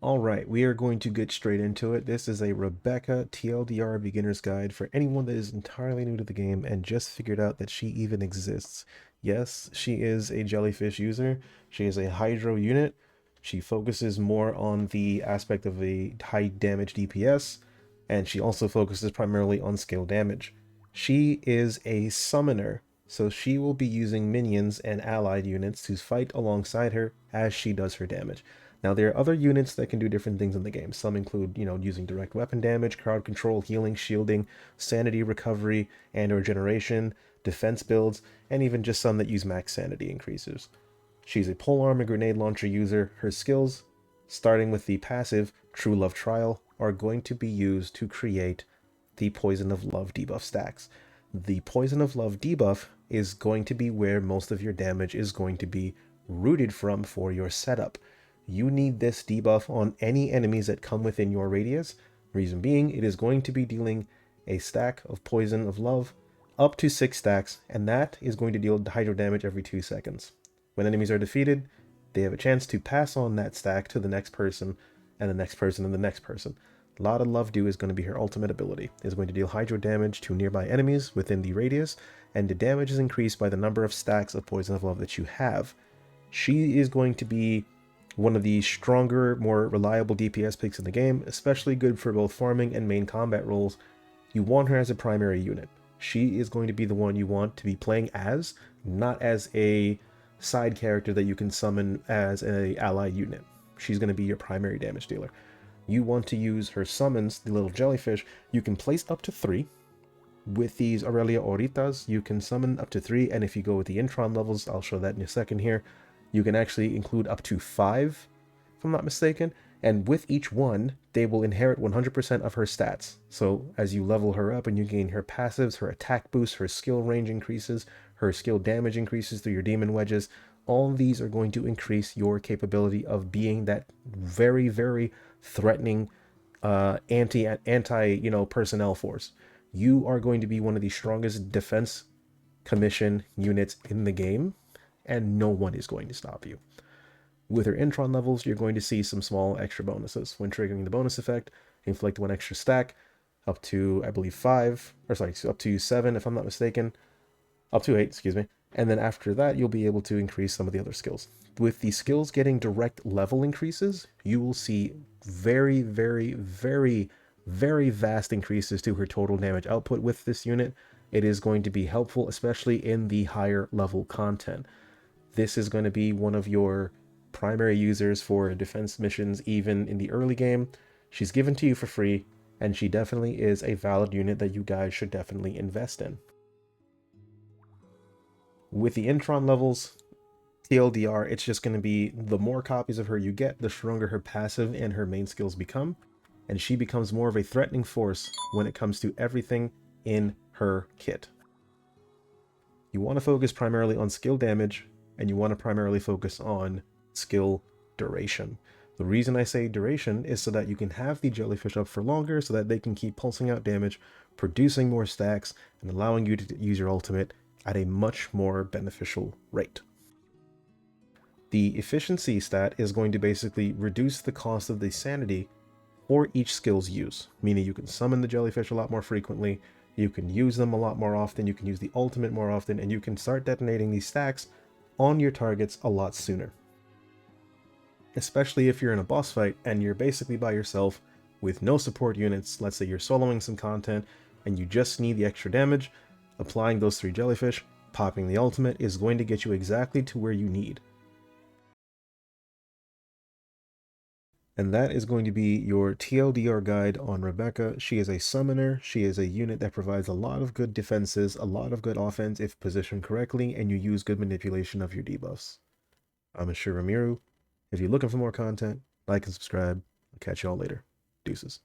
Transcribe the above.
All right, we are going to get straight into it. This is a Rebecca TLDR beginner's guide for anyone that is entirely new to the game and just figured out that she even exists. Yes, she is a Jellyfish user. She is a Hydro unit. She focuses more on the aspect of a high damage DPS, and she also focuses primarily on skill damage. She is a summoner, so she will be using minions and allied units to fight alongside her as she does her damage. Now, there are other units that can do different things in the game. Some include, using direct weapon damage, crowd control, healing, shielding, sanity recovery, and regeneration, defense builds, and even just some that use max sanity increases. She's a polearm and grenade launcher user. Her skills, starting with the passive True Love Trial, are going to be used to create the Poison of Love debuff stacks. The Poison of Love debuff is going to be where most of your damage is going to be rooted from for your setup. You need this debuff on any enemies that come within your radius. Reason being, it is going to be dealing a stack of Poison of Love up to 6 stacks, and that is going to deal hydro damage every 2 seconds. When enemies are defeated, they have a chance to pass on that stack to the next person, and the next person, and the next person. A lot of Love Do is going to be her ultimate ability. It is going to deal hydro damage to nearby enemies within the radius, and the damage is increased by the number of stacks of Poison of Love that you have. She is going to be one of the stronger, more reliable DPS picks in the game, especially good for both farming and main combat roles. You want her as a primary unit. She is going to be the one you want to be playing as, not as a side character that you can summon as an allied unit. She's going to be your primary damage dealer. You want to use her summons, the little jellyfish. You can place up to 3. With these Aurelia Auritas, you can summon up to 3, and if you go with the Intron levels, I'll show that in a second here, you can actually include up to 5, if I'm not mistaken, and with each one, they will inherit 100% of her stats. So as you level her up and you gain her passives, her attack boost, her skill range increases, her skill damage increases through your demon wedges, all these are going to increase your capability of being that very, very threatening anti personnel force. You are going to be one of the strongest defense commission units in the game, and no one is going to stop you. With her Intron levels, you're going to see some small extra bonuses. When triggering the bonus effect, inflict 1 extra stack, up to, I believe, 5, or sorry, up to 7 if I'm not mistaken, up to 8, excuse me. And then after that, you'll be able to increase some of the other skills. With the skills getting direct level increases, you will see very, very, very, very vast increases to her total damage output with this unit. It is going to be helpful, especially in the higher level content. This is going to be one of your primary users for defense missions, even in the early game. She's given to you for free, and she definitely is a valid unit that you guys should definitely invest in. With the Intron levels, TLDR, it's just going to be the more copies of her you get, the stronger her passive and her main skills become, and she becomes more of a threatening force when it comes to everything in her kit. You want to focus primarily on skill damage, and you want to primarily focus on skill duration. The reason I say duration is so that you can have the jellyfish up for longer, so that they can keep pulsing out damage, producing more stacks, and allowing you to use your ultimate at a much more beneficial rate. The efficiency stat is going to basically reduce the cost of the sanity for each skill's use, meaning you can summon the jellyfish a lot more frequently, you can use them a lot more often, you can use the ultimate more often, and you can start detonating these stacks on your targets a lot sooner. Especially if you're in a boss fight and you're basically by yourself with no support units. Let's say you're soloing some content and you just need the extra damage. Applying those 3 jellyfish, popping the ultimate is going to get you exactly to where you need. And that is going to be your TLDR guide on Rebecca. She is a summoner. She is a unit that provides a lot of good defenses, a lot of good offense if positioned correctly, and you use good manipulation of your debuffs. I'm Ashura Miru. If you're looking for more content, like and subscribe. I'll catch y'all later. Deuces.